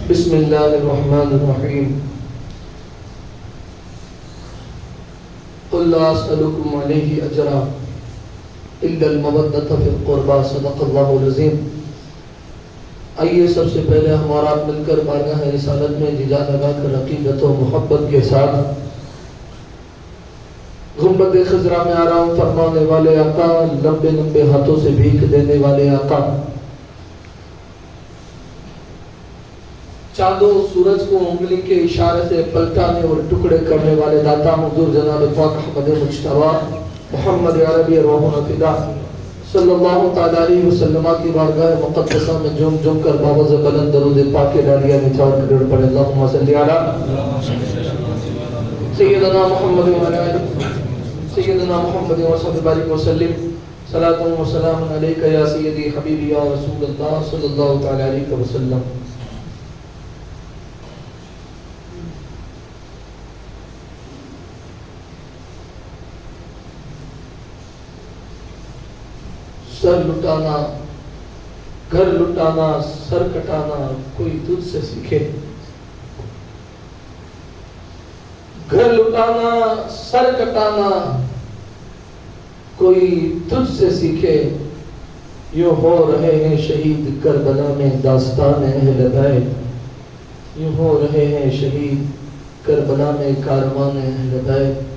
بسم اللہ الرحمن الرحیم قل لا اسألكم علیہ اجرا الا المودۃ فی القربى صدق اللہ العظیم۔ آئیے سب سے پہلے ہمارا مل کر بارگاہ رسالت میں جی جان لگا کر عقیدت و محبت کے ساتھ گنبد خضرا میں آرام فرمانے والے آقا، لمبے لمبے ہاتھوں سے بھیک دینے والے آقا، چاند و سورج کو انگلی کے اشارے سے پلٹانے اور ٹکڑے کرنے والے داتا حضور جناب پاک احمد مجتبی محمد عربی روح فدا صلی اللہ تعالی علیہ وسلم کی بارگاہ مقدسہ میں جم جم کر باوز بلند درود پاک ڈالیاں نچھاور کر پڑے اللہم صلی علی سیدنا محمد وعلی سیدنا محمد وصحبہ بارک وسلم صلاۃ و سلام علیک یا سیدی حبیبی یا رسول اللہ صلی اللہ تعالی علیہ وسلم۔ سر لٹانا، گھر لٹانا، سر کٹانا کوئی تجھ سے سیکھے، گھر لٹانا سر کٹانا کوئی تجھ سے سیکھے، یوں ہو رہے ہیں شہید کربلا میں داستان اہل بیت، یوں ہو رہے ہیں شہید کربلا میں کاروان اہل بیت۔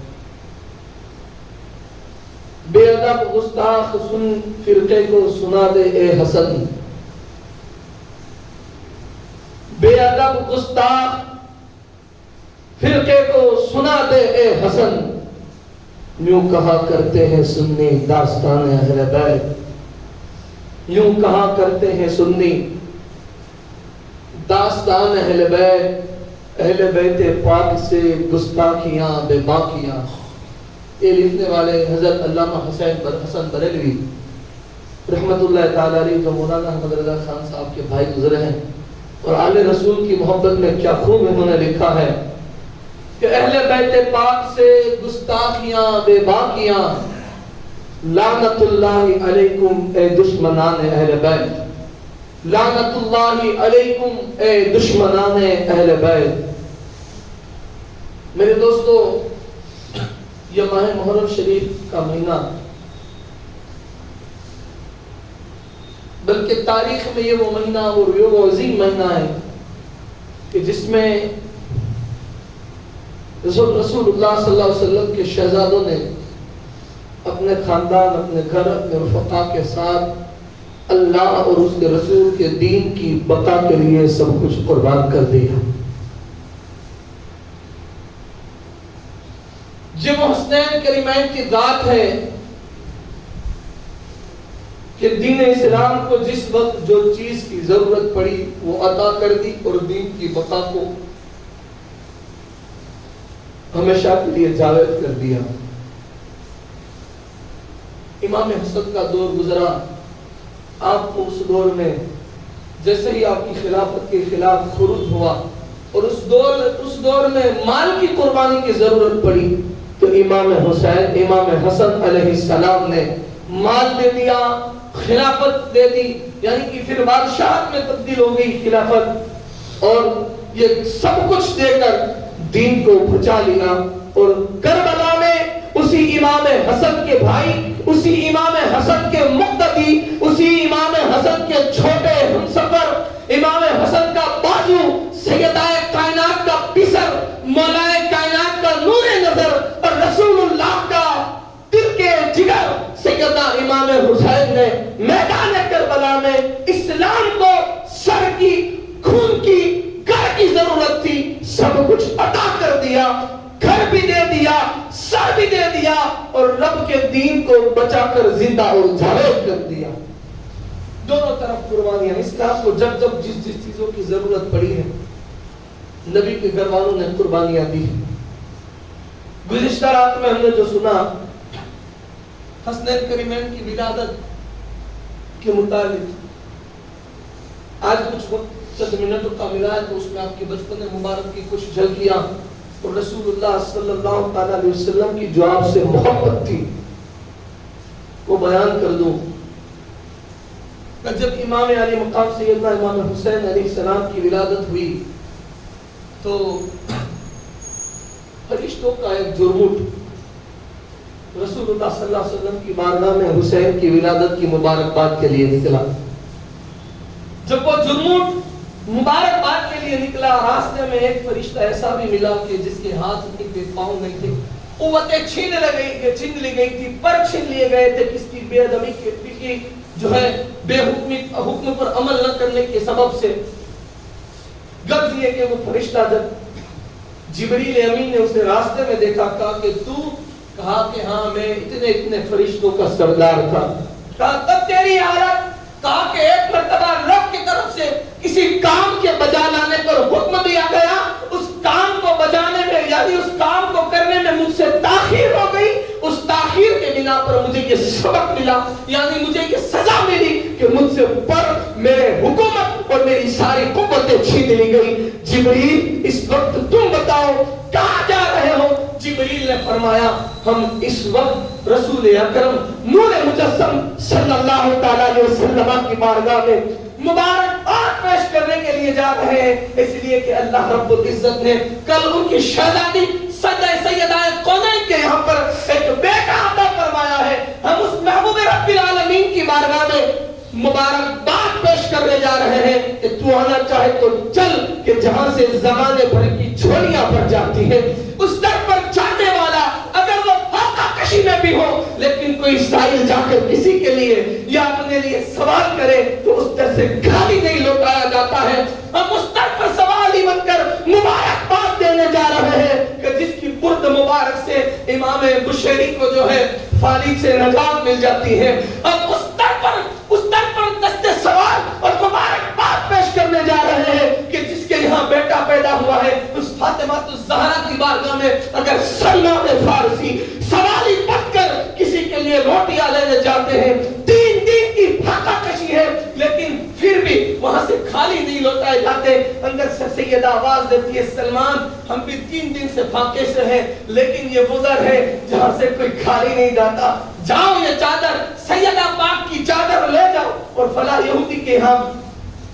بے ادب گستاخ سن فرقے کو سنا دے اے حسن، بے ادب گستاخ فرقے کو سنا دے اے حسن، یوں کہا کرتے ہیں سنی داستان اہل بیت، یوں کہا کرتے ہیں سنی داستان اہل بیت، اہل بیت پاک سے گستاخیاں بے باکیاں۔ یہ لکھنے والے حضرت علامہ حسن بریلوی رحمت اللہ تعالی علیہ جو مولانا احمد رضا خان صاحب کے بھائی گزرے ہیں، اور آل رسول کی محبت میں کیا خوب انہوں نے لکھا ہے کہ اہل بیت پاک سے گستاخیاں بے باکیاں، لعنت اللہ علیکم اے دشمنان اہل بیت، لعنت اللہ علیکم اے دشمنان اہل بیت۔ میرے دوستو، یہ ماہ محرم شریف کا مہینہ بلکہ تاریخ میں یہ وہ مہینہ اور یہ وہ عظیم مہینہ ہے کہ جس میں رسول اللہ صلی اللہ علیہ وسلم کے شہزادوں نے اپنے خاندان، اپنے گھر، اپنے رفقا کے ساتھ اللہ اور اس کے رسول کے دین کی بقا کے لیے سب کچھ قربان کر دیا۔ جب حسنین کریمین کی ذات ہے کہ دین اسلام کو جس وقت جو چیز کی ضرورت پڑی وہ عطا کر دی اور دین کی بقا کو ہمیشہ کے لیے جاوید کر دیا۔ امام حسن کا دور گزرا، آپ کو اس دور میں جیسے ہی آپ کی خلافت کے خلاف خروج ہوا اور اس دور میں مال کی قربانی کی ضرورت پڑی تو امام حسن علیہ السلام نے مال دے دیا، خلافت دے دی، یعنی کہ پھر بادشاہت میں تبدیل ہو گئی خلافت، اور یہ سب کچھ دے کر دین کو بچا لیا۔ اور کربلا میں اسی امام حسن کے بھائی، اسی امام حسن کے مقتدی، اسی امام حسن کے چھوٹے ہمسفر، امام حسن کا بازو، سیدہ کائنات کا پسر، مولا کائنات کا نور نظر اور رسول اللہ کا دل کے جگر سیدنا امام حسین نے میدان کربلا میں اسلام کو سر کی، خون کی، گھر کی ضرورت تھی، سب کچھ عطا کر دیا، گھر بھی دے دیا، سر بھی دے دیا، اور رب کے دین کو بچا کر زندہ اور جاوید کر دیا۔ دونوں طرف قربانیاں۔ اسلام کو جب جب جس چیزوں کی ضرورت پڑی ہے نبی کے گھر والوں نے قربانیاں دی۔ گزشتہ رات میں ہم نے جو سنا حسنین کریمین کی ولادت کے متعلق، آج کچھ وقت چند منٹوں کا ملا ہے تو اس میں آپ کے بچپن مبارک کی کچھ جھلکیاں اور رسول اللہ صلی اللہ تعالی علیہ وسلم کی جو آپ سے محبت تھی وہ بیان کر دوں۔ کہ جب امام علی مقام سیدنا امام حسین علیہ السلام کی ولادت ہوئی تو فرشتوں کا ایک جرمٹ رسول اللہ صلی اللہ علیہ وسلم کی بارگاہ میں حسین کی ولادت کی مبارکباد کے لیے نکلا. جب وہ جرمٹ مبارکباد کے لیے نکلا، راستے میں ایک فرشتہ ایسا بھی ملا کہ جس کے ہاتھ نہیں تھے، پاؤں نہیں تھے، قوتیں چھین لی گئی تھی، پر چھین لیے گئے تھے کس کی بے ادبی کی جو ہے بے حکم پر عمل نہ کرنے کے سبب سے. غرض یہ کہ وہ فرشتہ جب جبریل امین نے اسے راستے میں دیکھا، کہا کہ تو، کہا کہ ہاں میں اتنے فرشتوں کا سردار تھا. کہا تب تیری حالت، کہا کہ ایک مرتبہ رب کی طرف سے کسی کام کے بجا لانے پر حکم دیا گیا، اس کام کو بجانے میں یعنی اس کام کو کرنے میں مجھ سے تاخیر ہو گئی، اس تاخیر کے بنا پر مجھے یہ سبق ملا، یعنی مجھے یہ سزا ملی کہ مجھ سے پر میرے حکومت اور میری ساری قوتیں چھین لی گئی. جبریل اس وقت تم بتاؤ کہاں جا رہے ہو؟ جبریل نے فرمایا ہم اس وقت رسول اکرم نور مجسم صلی اللہ تعالی علیہ وسلم کی بارگاہ میں مبارکباد پیش کرنے کے لیے جا رہے ہیں، اس لیے کہ اللہ رب العزت نے کل ان کی شہزادی سیدہ کونین کے یہاں پر ایک بیٹا عطا فرمایا ہے. ہم اس محبوب رب العالمین کی بارگاہ میں مبارکباد پیش کرنے جا رہے ہیں کہ تو آنا چاہے تو چل، کہ جہاں سے زمانے بھر کی جھولیاں بھر جاتی ہیں اس در پر جانے والا اگر وہ فوقہ کشی میں بھی ہو لیکن کوئی سائل جا کر کسی کے لیے یا اپنے لیے سوال کرے تو اس در سے خالی نہیں لوٹایا جاتا ہے. ہم اس در پر سوالی بن کر مبارکباد دینے جا رہے ہیں کہ جس کی برد مبارک سے امام بشیری کو جو ہے فالج سے نجات مل جاتی ہے. اب اس در پر دستے سوال اور مبارکباد پیش کرنے جا رہے ہیں کہ جس کے یہاں بیٹا پیدا ہوا ہے. اس فاطمہ الزہرا کی بارگاہ میں اگر سلمان فارسی سوالی پڑھ کر کسی کے لیے روٹیاں لینے جاتے ہیں، 3 دن کی پھاکہ کشی ہے لیکن پھر بھی وہاں سے خالی نہیں لوٹائے جاتے. اندر سے سیدہ آواز دیتی ہے سلمان ہم بھی 3 دن سے پھاکے سے ہیں لیکن یہ وہ در ہے جہاں سے کوئی خالی نہیں جاتا. جاؤ یہ چادر سیدہ پاک کی چادر لے جاؤ اور فلاں یہودی کے ہاں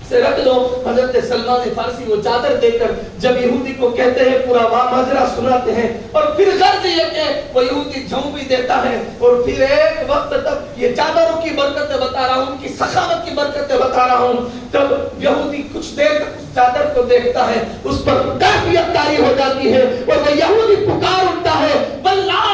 سے رکھ دو. حضرت سلمان فارسی وہ چادر دے کر جب یہودی کو کہتے ہیں پورا ماجرا سناتے ہیں اور پھر غرض یہ کہ وہ یہودی جھوں بھی دیتا ہے اور پھر ایک وقت تب یہ چادروں کی برکتیں بتا رہا ہوں، ان کی سخاوت کی برکتیں بتا رہا ہوں. تب یہودی کچھ دیر تک اس چادر کو دیکھتا ہے، اس پر کیفیت طاری ہو جاتی ہے اور وہ یہودی پکار اٹھتا ہے واللہ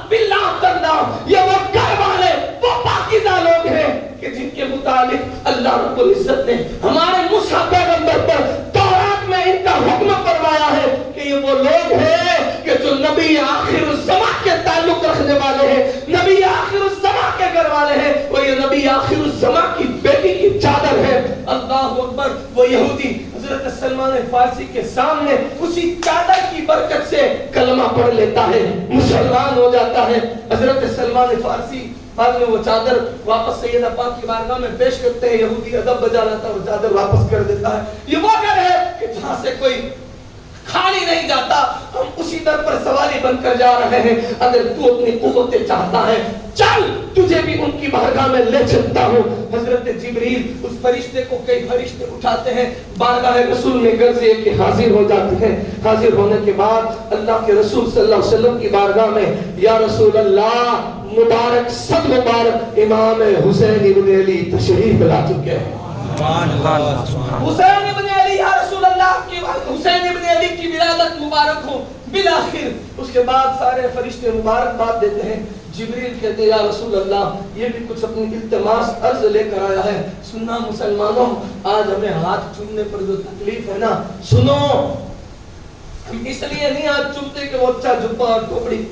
باللہ کرنا، یہ وہ گھر والے وہ پاکیزہ لوگ ہیں کہ جن کے متعلق اللہ رب العزت نے ہمارے موسیٰ پیغمبر پر تورات میں ان کا حکم فرمایا ہے کہ یہ وہ لوگ ہیں کہ جو نبی آخر الزمان کے تعلق رکھنے والے ہیں، نبی آخر الزمان کے گھر والے ہیں. وہ یہ نبی آخر الزمان کی بیٹی کی چادر ہے. اللہ اکبر. وہ یہودی حضرت سلمان فارسی کے سامنے اسی چادر کی برکت سے کلمہ پڑھ لیتا ہے، مسلمان ہو جاتا ہے. حضرت سلمان فارسی بعد میں وہ چادر واپس سیدہ پاک کی بارگاہ میں پیش کرتے ہیں. یہودی ادب بجا لاتا ہے، وہ چادر واپس کر دیتا ہے. یہ وہ گھر ہے کہ جہاں سے کوئی خالی نہیں جاتا. ہم اسی در پر سوالی بن کر جا رہے ہیں. اگر تو اپنی قوتیں چاہتا ہے چل، تجھے بھی ان کی بارگاہ میں لے چلتا ہوں. حضرت جبریل اس فرشتے کو کئی فرشتے اٹھاتے ہیں، بارگاہ رسول میں غرض ہے کہ حاضر ہو جاتے ہیں. حاضر ہونے کے بعد اللہ کے رسول صلی اللہ علیہ وسلم کی بارگاہ میں یا رسول اللہ مبارک صد مبارک امام حسین ابن علی تشریف لا چکے ہیں. حسین ابن علی یا رسول اللہ کی حسین ابن علی کی ولادت مبارک ہو. بالآخر اس کے بعد سارے فرشتے مبارکباد دیتے ہیں. جبریل کہتے ہیں یا رسول اللہ یہ بھی کچھ اپنی التماس عرض لے کر آیا ہے. سننا مسلمانوں، آج ہمیں ہاتھ چومنے پر جو تکلیف ہے نا، سنو ہم اس لیے نہیں آج چومتے کہ وہ اچھا جبہ اور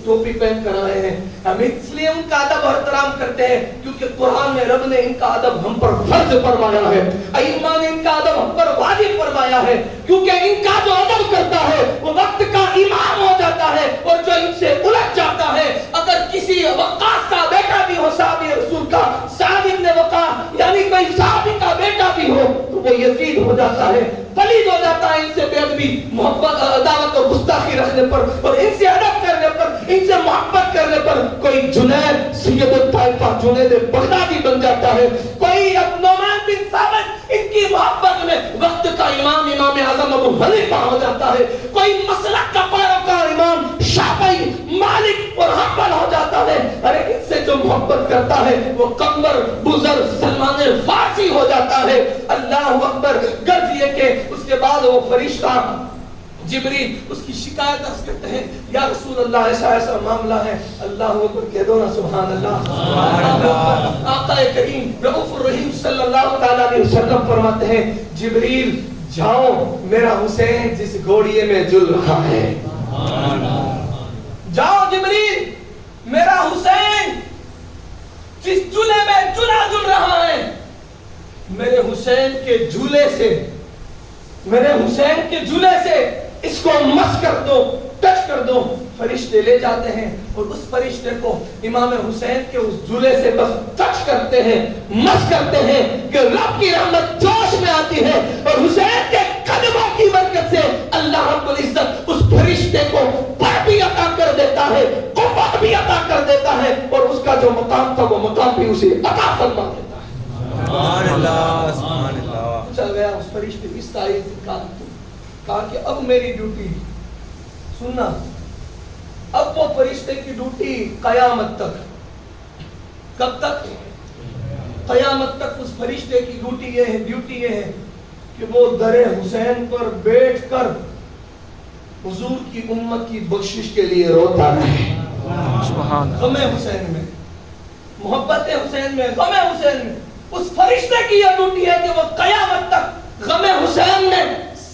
ٹوپی پہن کر آئے ہیں. ہم اس لیے ان کا ادب اور احترام کرتے ہیں کیونکہ قرآن میں رب نے ان کا ادب ہم پر فرض فرمایا ہے، ائمہ نے ان کا ادب ہم پر واجب فرمایا ہے. کیونکہ ان کا جو ادب کرتا ہے وہ وقت کا امام ہو جاتا ہے اور جو ان سے الٹ جاتا ہے، اگر کسی وقاص کا بیٹا بھی ہو صحابی رسول کا، سعد بن وقاص یعنی کوئی صحابی کا بیٹا بھی ہو تو وہ یزید ہو جاتا ہے، پلید ہو جاتا ہے ان سے بے ادبی، محبت، عداوت اور گستاخی رکھنے پر اور ان سے ادب کرنے پر، ان سے محبت کرنے پر. کوئی جنید سید الطائفہ جنید بغدادی بن جاتا ہے، کوئی اپنا میں وقت کا امام امام اعظم ابو حنیفہ ہو جاتا ہے، کوئی مسلک کا پیروکار امام شافعی مالک اور حنبل ہو جاتا ہے، ارے ان سے جو محبت کرتا ہے وہ قمر بزرگ سلمان فارسی ہو جاتا ہے۔ اللہ اکبر۔ غرض یہ کہ اس کے بعد وہ فرشتہ جبریل اس کی شکایت عرض کرتے ہیں، یا رسول اللہ ایسا ایسا معاملہ ہے۔ اللہ اکبر کہہ دو نا سبحان اللہ، سبحان اللہ۔ آقا کریم رؤوف الرحیم صلی اللہ تعالیٰ علیہ وسلم فرماتے ہیں، جبریل جاؤ میرا حسین جس گھوڑیے میں جل رہا ہے، جاؤ جبریل میرا حسین جس جھولے میں جل رہا ہے، میرے حسین کے جھولے سے، میرے حسین کے جھولے سے اس کو مس کر دو، ٹچ کر دو۔ فرشتے لے جاتے ہیں اور اس فرشتے کو امام حسین کے اس جھولے سے بس ٹچ کرتے ہیں، مس کرتے ہیں کہ رب کی رحمت جوش میں آتی ہے، اور حسین کے قدموں کی برکت سے اللہ رب العزت اس فرشتے کو پر بھی عطا کر دیتا ہے، قوت بھی عطا کر دیتا ہے، اور اس کا جو مقام تھا وہ مقام بھی اسے عطا فرما دیتا ہے۔ سبحان اللہ، سبحان اللہ۔ چل گیا اس فرشتے کی اس تعریف کہا کہ اب میری ڈیوٹی سننا، اب وہ فرشتے کی ڈیوٹی قیامت تک، کب تک؟ قیامت تک اس فرشتے کی ڈیوٹی یہ ہے کہ وہ در حسین پر بیٹھ کر حضور کی امت کی بخشش کے لیے روتا رہے، غم حسین میں، محبت حسین میں، غم حسین میں۔ اس فرشتے کی یہ ڈیوٹی ہے کہ وہ قیامت تک غم حسین میں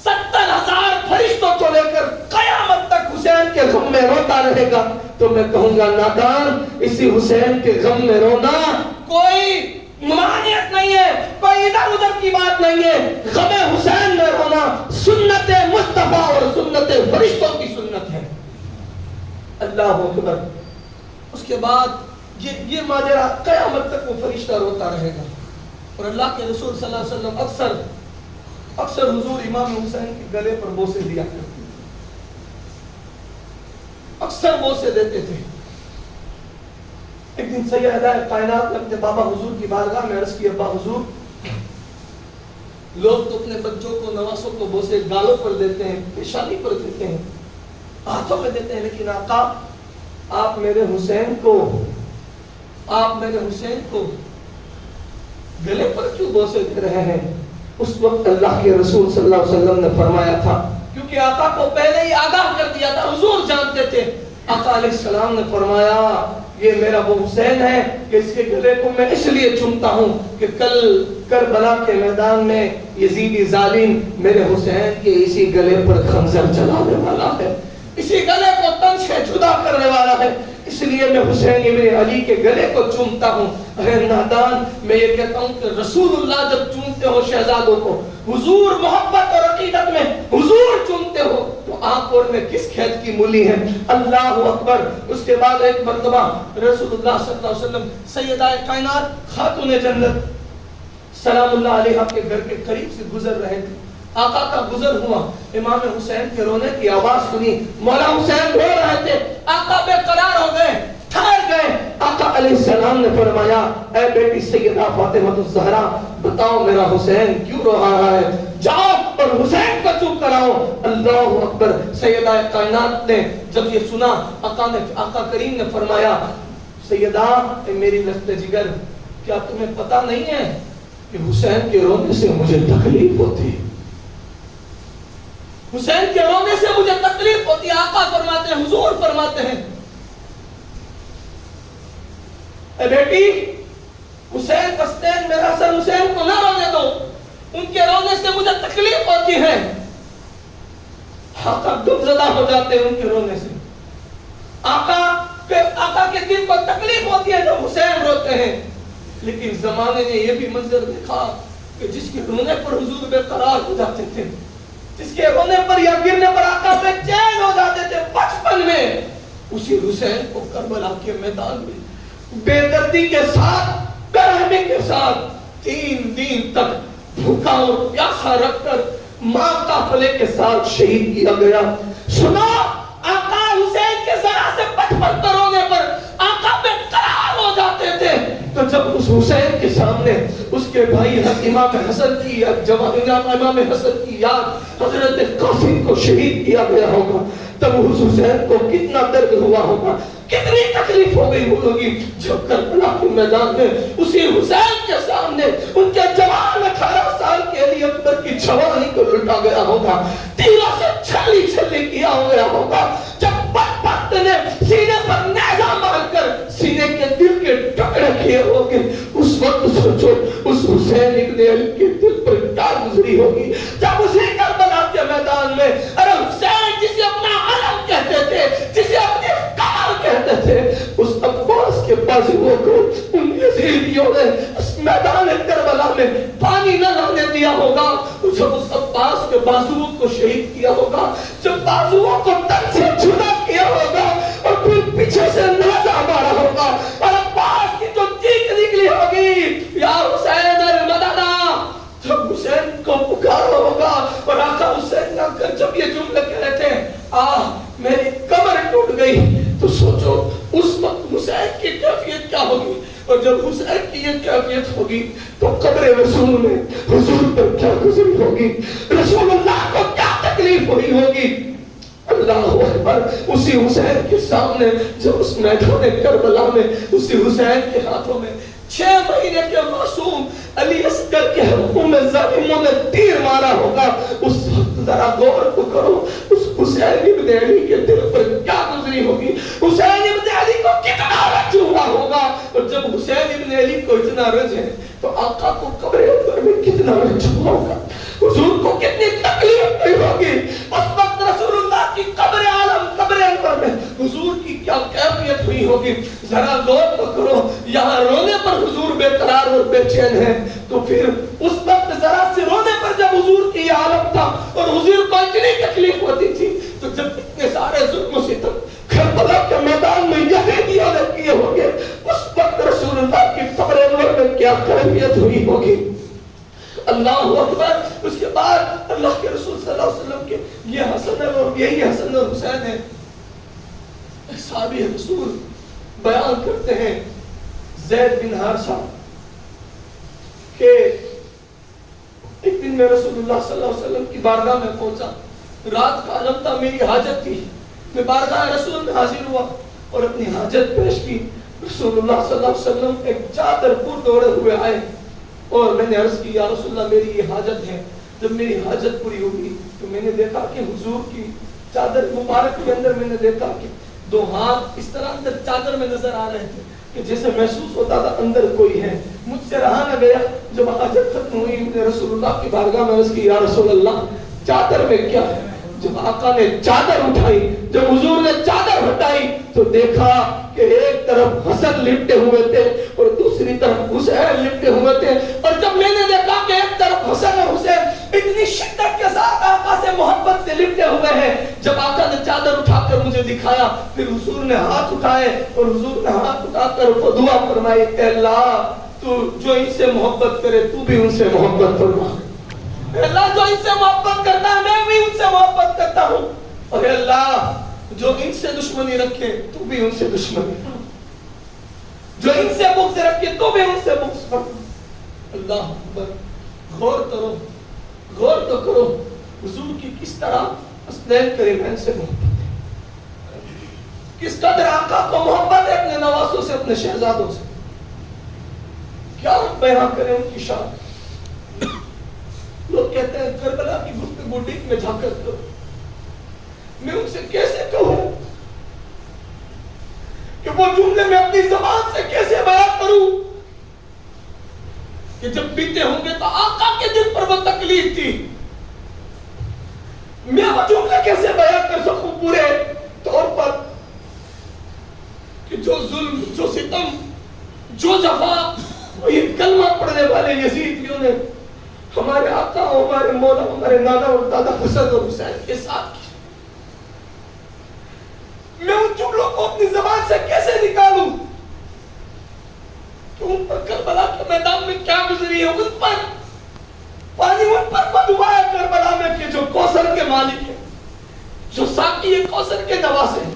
70,000 فرشتوں کو لے کر قیامت تک حسین کے غم میں روتا رہے گا۔ تو میں کہوں گا نادان، اسی حسین کے غم میں رونا کوئی ممانعت نہیں ہے، کوئی ادھر ادھر کی بات نہیں ہے۔ غم حسین میں رونا سنت مصطفیٰ اور سنت فرشتوں کی سنت ہے۔ اللہ اکبر۔ اس کے بعد یہ ماجرا قیامت تک وہ فرشتہ روتا رہے گا، اور اللہ کے رسول صلی اللہ علیہ وسلم اکثر حضور امام حسین کے گلے پر بوسے دیا کرتے تھے، اکثر بوسے دیتے تھے۔ ایک دن سیدہ کائنات نے اپنے بابا حضور کی بارگاہ میں عرض کی، ابا حضور لوگ تو اپنے بچوں کو نواسوں کو بوسے گالوں پر دیتے ہیں، پیشانی پر دیتے ہیں، ہاتھوں میں دیتے ہیں، لیکن آقا آپ میرے حسین کو گلے پر کیوں بوسے دے رہے ہیں؟ اس وقت اللہ کے رسول صلی اللہ علیہ وسلم نے فرمایا تھا، کیونکہ آقا کو پہلے ہی آگاہ کر دیا تھا، حضور جانتے تھے۔ آقا علیہ السلام نے فرمایا یہ میرا وہ حسین ہے کہ اس کے گلے کو میں اس لیے چومتا ہوں کہ کل کربلا کے میدان میں یزیدی ظالم میرے حسین کے اسی گلے پر خنجر چلانے والا ہے، اسی گلے کو تن سے جدا کرنے والا ہے، اس لیے میں حسین ابن علی کے گلے کو چومتا ہوں۔ اے نادان، میں یہ کہتا ہوں کہ رسول اللہ جب چومتے ہو شہزادوں کو، حضور محبت اور عقیدت میں حضور چومتے ہو، تو آپ اور میں کس کھیت کی مولی ہیں؟ اللہ اکبر۔ اس کے بعد ایک مرتبہ رسول اللہ صلی اللہ علیہ وسلم سیدہ کائنات خاتون جنت سلام اللہ علیہ کے گھر کے قریب سے گزر رہے تھے، آقا کا گزر ہوا، امام حسین کے رونے کی آواز سنی، مولا حسین رو رہے تھے، آقا بے قرار ہو گئے، ٹھہر گئے۔ آقا علیہ السلام نے فرمایا، اے بیٹی سیدہ فاطمہ الزہرا، بتاؤ میرا حسین کیوں رو رہا ہے؟ جاؤ اور حسین کو چپ کراؤ۔ اللہ اکبر۔ سیدہ کائنات نے جب یہ سنا، آقا کریم نے فرمایا، سیدہ میری لخت جگر، کیا تمہیں پتہ نہیں ہے کہ حسین کے رونے سے مجھے تکلیف ہوتی ہے؟ حسین کے رونے سے مجھے تکلیف ہوتی ہے۔ آقا فرماتے ہیں، حضور فرماتے ہیں، اے بیٹی حسین قسطین میرا سر حسین کو نہ رونے دو، ان کے رونے سے مجھے تکلیف ہوتی ہے۔ آقا دم زدہ ہو جاتے ہیں ان کے رونے سے، آقا کے دل کو تکلیف ہوتی ہے جب حسین روتے ہیں۔ لیکن زمانے نے یہ بھی منظر دیکھا کہ جس کے رونے پر حضور بے قرار ہو جاتے تھے، جس کے رونے پر یا گرنے پر آقا بے چین ہو جاتے تھے بچپن میں، اسی حسین کو کربلا کے میدان میں بے دردی کے ساتھ، برہمی کے ساتھ 3 دن تک بھوکا اور پیاسا رکھ کر ماں قافلے کے ساتھ شہید کیا گیا۔ سنو، آقا حسین کے ذرا سے بچپن کے رونے پر آقا بے قرار ہو جاتے تھے، تو جب اس حسین کے سامنے اس کے بھائی امام حسن کی امام حسن کی یاد حضرت قاسم کو شہید کیا گیا ہوگا، تب اس حسین کو کتنا درد ہوا ہوگا، کتنی تکلیف ہو گئی ہوگی جب کربلا کے میدان میں اسی حسین کے سامنے ان کے جوان 18 سال کے علی اکبر کی جوانی کو لٹا گیا ہوگا، تیروں سے چھلی چھلی کیا گیا ہوگا، جب بدبخت نے سینے پر نیزہ مار کر سینے کے دل کے ٹکڑے کیے ہوگے، اس وقت سوچو اس حسین ابن علی کے دل پر کیا گزری ہوگی جب اسی کربلا کے میدان میں ارے حسین جسے اپنا علم کہتے تھے، جسے اپنی کمر کہتے تھے، اس عباس کے بازوؤں کو ان یزیدیوں نے اس میدان کربلا میں پانی نہ لانے دیا ہوگا، جب اس عباس کے بازوؤں کو شہید کیا ہوگا، جب بازوؤں کو تن سے جدا کیا ہوگا اور پھر پیچھے سے نیزہ مارا ہوگا اور عباس کی جو چیخ نکلی ہوگی یا حسین المدد، جب حسین کو پکارا ہوگا اور آقا حسین نہ کر جب یہ جملے کہہ رہے تھے میری کمر ٹوٹ گئی، تو سوچو اس وقت حسین کی کیفیت کیا ہوگی، اور جب حسین کی یہ کیفیت ہوگی تو قبر رسول میں حضور پر کیا گزری ہوگی، رسول اللہ کو کیا تکلیف ہوئی ہوگی۔ اللہ اکبر، اسی حسین کے سامنے جب اس میدان کربلا میں اسی حسین کے ہاتھوں میں 6 مہینے کے معصوم علی اصغر کے حلقوں میں ظالموں نے تیر مارا ہوگا، اس وقت ذرا غور تو کرو اس حسین ابن علی کے دل پر کیا گزری ہوگی، حسین ابن علی کو کتنا رنج ہوا ہوگا، اور جب حسین ابن علی کو اتنا رنج ہے تو آقا کو قبر اکبر میں کتنا رنج ہوا ہوگا، حضور کو کتنی تکلیف ہوئی ہوگی، اس وقت رسول اللہ کی قبر عالم قبر اکبر میں حضور کی کیا کیفیت ہوئی ہوگی، ذرا غور تو کرو۔ یہاں رونے پر حضور بے قرار اور بے چین ہے، تو پھر اس وقت ذرا سے رونے پر جب حضور کی عالم تھا اور حضور کو اتنی تکلیف ہوتی تھی، تو جب اتنے سارے ظلم و ستم کربلا کے میدان میں یزیدیوں نے کیے ہوگے، اس وقت رسول اللہ کی قبر انور میں کیا کیفیت ہوئی ہوگی۔ اللہ اکبر۔ اس کے بعد اللہ کے رسول صلی اللہ علیہ وسلم کے یہ حسن اور یہی حسن اور حسین ہے، صحابی رسول بیان کرتے ہیں زید بن حارثہ کہ ایک دن میں رسول اللہ صلی اللہ علیہ وسلم کی بارگاہ میں پہنچا، رات کا عالم تھا، میری حاجت تھی، میں بارگاہ رسول میں حاضر ہوا اور اپنی حاجت پیش کی۔ رسول اللہ صلی اللہ علیہ وسلم ایک چادر پر دوڑے ہوئے آئے اور میں نے عرض کی یا رسول اللہ میری یہ حاجت ہے۔ جب میری حاجت پوری ہوگی تو میں نے دیکھا کہ حضور کی چادر مبارک کے اندر میں نے دیکھا کہ 2 ہاتھ اس طرح اندر چادر میں نظر آ رہے تھے کہ جیسے محسوس ہوتا تھا اندر کوئی ہے، مجھ سے رہا نہ گیا۔ جب حاجت ختم ہوئی میں نے رسول اللہ کی بارگاہ میں عرض کی یا رسول اللہ چادر میں کیا ہے؟ جب آقا نے چادر اٹھائی، جب حضور نے چادر ہٹائی تو دیکھا کہ ایک طرف حسن لپٹے ہوئے تھے اور دوسری طرف حسین لپٹے ہوئے تھے، اور جب میں نے دیکھا کہ ایک طرف حسن اور حسین اتنی شدت کے ساتھ آقا سے محبت سے لپٹے ہوئے ہیں، جب آقا نے چادر اٹھا کر مجھے دکھایا، پھر حضور نے ہاتھ اٹھائے اور حضور نے ہاتھ اٹھا کر دعا فرمائی، اے اللہ تو جو ان سے محبت کرے تو بھی ان سے محبت فرما، اللہ جو ان سے محبت کرتا ہے میں بھی ان سے محبت کرتا ہوں، اور اللہ جو ان سے دشمنی رکھے تو بھی ان سے دشمنی فرما، جو ان سے بغض رکھے تو بھی ان سے بغض فرما۔ اللہ اکبر۔ غور کرو، غور تو کرو حضور کی کس طرح حسنین کریمین سے محبت ہے، کس قدر آقا کو محبت ہے اپنے نواسوں سے، اپنے شہزادوں سے، کیا بیان کریں ان کی شان۔ لوگ کہتے ہیں کربلا کی گفتگو ڈیپ میں جا کر کرو، میں ان سے کیسے کہوں کہ وہ جملے میں اپنی زبان سے کیسے بیان کروں کہ جب بیتے ہوں گے تو آقا کے دل پر وہ تکلیف تھی، میں وہ جملے کیسے بیان کر سکوں پورے طور پر کہ جو ظلم، جو ستم، جو جفا یہ کلمہ پڑھنے والے یزیدیوں نے ہمارے آقا، ہمارے مولا، ہمارے نانا اور دادا حسن اور حسین کے ساتھ کی، میں ان جملوں کو اپنی زبان سے کیسے نکالوں کہ ان پر کربلا کے میدان میں کیا گزری ہے، ان پر پانی ان پر بدوا ہے کربلا میں کہ جو کوثر کے مالک ہیں، جو ساقی کوثر کے نواسے ہیں،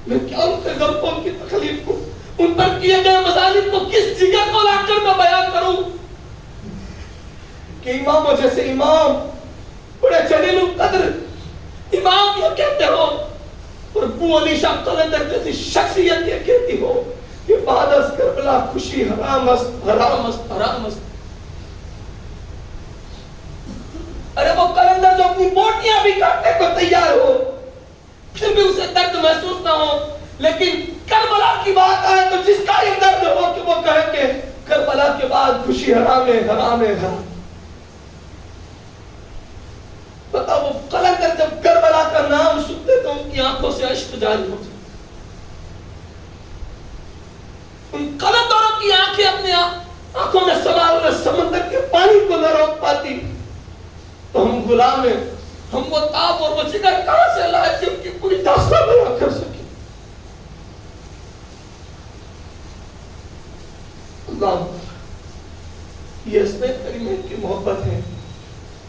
میں کیا ان کے غم کو، ان کی تکلیف کو، ان پر کیے گئے مظالم کو کس جگہ کو لا کر میں کہ اماموں جیسے امام بڑے جلیل القدر امام یہ کہتے ہو اور ابو علی شاہ قلندر جیسی شخصیت یہ کہتی ہو کہ بعد از کربلا خوشی حرام است حرام است حرام است. ارے وہ قلندر جو اپنی بوٹیاں بھی کاٹنے کو تیار ہو پھر بھی اسے درد محسوس نہ ہو, لیکن کربلا کی بات آئے تو جس کا یہ درد ہو کہ وہ کہے کہ کربلا کے بعد خوشی حرام ہے حرام ہے حرام. پتا وہ قلندر جب کربلا کا نام سنتے تو ان کی آنکھوں سے اشک جاری ہوتے. ان قلندروں کی آنکھیں اپنے آنکھوں میں سوال سمندر کے پانی کو نہ روک پاتی. تو ہم غلام ہیں, ہم وہ تاب اور وہ جگر کہاں سے لائے کہ ان کی پوری داستان بیان کر سکیں. اللہ یہ اسمت کریمہ کی محبت ہے,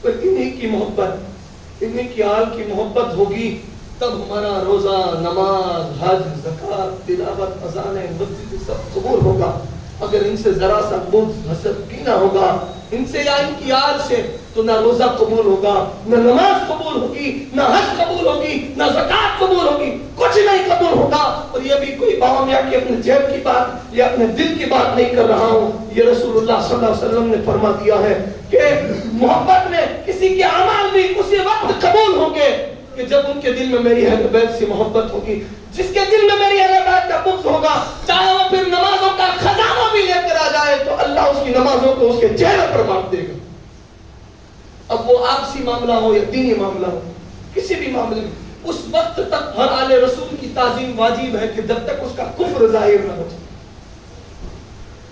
پر انہی کی محبت انہی کی آل کی محبت ہوگی تب ہمارا روزہ, نماز, حج, زکات, تلاوت, اذانیں, مسجد سب قبول ہوگا. اگر ان سے ذرا سا بغض حسد کینہ ہوگا ان سے یا ان کی آل سے تو نہ روزہ قبول ہوگا, نہ نماز قبول ہوگی, نہ حج قبول ہوگی, نہ زکات قبول ہوگی, کچھ نہیں قبول ہوگا. اور یہ بھی کوئی باہم یا کہ اپنے جیب کی بات یا اپنے دل کی بات نہیں کر رہا ہوں. یہ رسول اللہ صلی اللہ علیہ وسلم نے فرما دیا ہے کہ محبت میں کسی کے اعمال بھی اسی وقت قبول ہوں گے کہ جب ان کے دل میں میری اہل بیت سے محبت ہوگی. جس کے دل میں میری اہل بیت کا بغض ہوگا, چاہے وہ پھر نمازوں کا خزانہ بھی لے کر آ جائے تو اللہ اس کی نمازوں کو اس کے چہرے پر بانٹ دے گا. اب وہ آپسی معاملہ ہو یا دینی معاملہ ہو, کسی بھی معاملے میں اس وقت تک ہر آل رسول کی تعظیم واجب ہے کہ جب تک اس کا کفر ظاہر نہ ہو.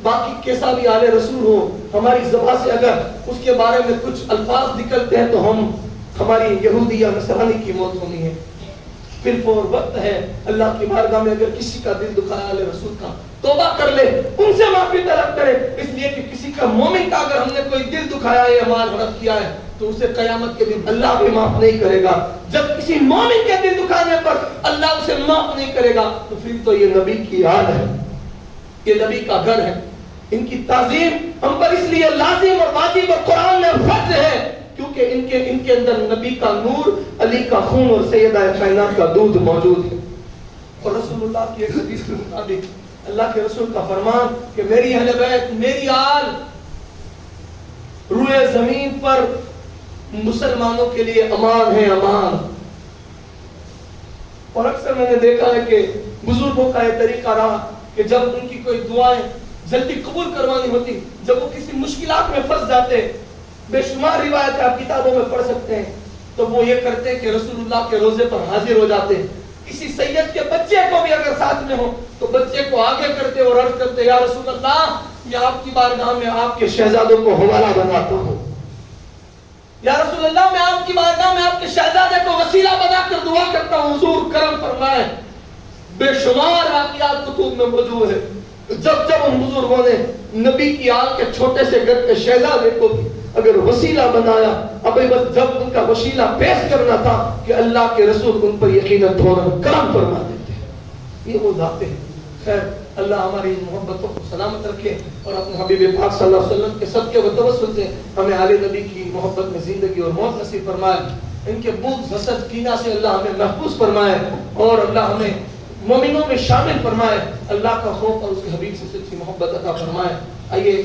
باقی کیسا بھی آل رسول ہو, ہماری زبان سے اگر اس کے بارے میں کچھ الفاظ نکلتے ہیں تو ہماری یہودی یا نصرانی کی موت ہونی ہے. پھر فور وقت ہے اللہ کی بارگاہ میں اگر کسی کا دل دکھایا آل رسول کا توبہ کر لے, ان سے معافی طلب کرے. اس لیے کہ کسی کا مومن کا اگر ہم نے کوئی دل دکھایا ہے, مال ہڑپ کیا ہے تو اسے قیامت کے دن اللہ بھی معاف نہیں کرے گا. جب کسی مومن کے دل دکھانے پر اللہ اسے معاف نہیں کرے گا تو پھر تو یہ نبی کی یاد ہے, یہ نبی کا گھر ہے. ان کی تعظیم ہم پر اس لیے لازم اور واجب اور قرآن میں فرض ہے کیونکہ ان کے اندر نبی کا نور, علی کا خون اور سیدہ کائنات کا دودھ موجود ہے. اور رسول اللہ کی ایک حدیث کے مطابق اللہ کے رسول کا فرمان کہ میری اہل بیت, میری آل روئے زمین پر مسلمانوں کے لیے امان ہے, امان. اور اکثر میں نے دیکھا ہے کہ بزرگوں کا یہ طریقہ رہا کہ جب ان کی کوئی دعائیں جلدی قبول کروانی ہوتی, جب وہ کسی مشکلات میں پھنس جاتے, بے شمار روایت آپ کتابوں میں پڑھ سکتے ہیں, تو وہ یہ کرتے کہ رسول اللہ کے روزے پر حاضر ہو جاتے. کسی سید کے بچے کو بھی اگر ساتھ میں ہو تو بچے کو آگے کرتے اور عرض کرتے یا رسول اللہ میں آپ کی بارگاہ میں آپ کے شہزادوں کو حوالہ بناتا ہوں, یا رسول اللہ میں آپ کی بارگاہ میں آپ کے شہزادے کو وسیلہ بنا کر دعا کرتا ہوں, حضور کرم فرمائے. بے شمار واقعات کتب میں موجود ہے. جب ان بزرگوں نے نبی کی آل کے چھوٹے سے گھر کے شہزادے کو بھی اگر وسیلہ بنایا, ابھی بس جب ان کا وسیلہ پیش کرنا تھا کہ اللہ کے رسول ان پر یقیناً فوراً کرم فرما دیتے. یہ وہ ذاتیں ہیں. خیر اللہ ہماری محبتوں کو سلامت رکھے اور اپنے حبیب پاک صلی اللہ علیہ وسلم کے صدقے و توسل سے ہمیں آل نبی کی محبت میں زندگی اور موت نصیب فرمائے. ان کے بغض, حسد, کینہ سے اللہ ہمیں محفوظ فرمائے اور اللہ ہمیں مومنوں میں شامل فرمائے. اللہ کا خوف اور اس کے حبیب سے سچی محبت عطا فرمائے. آئیے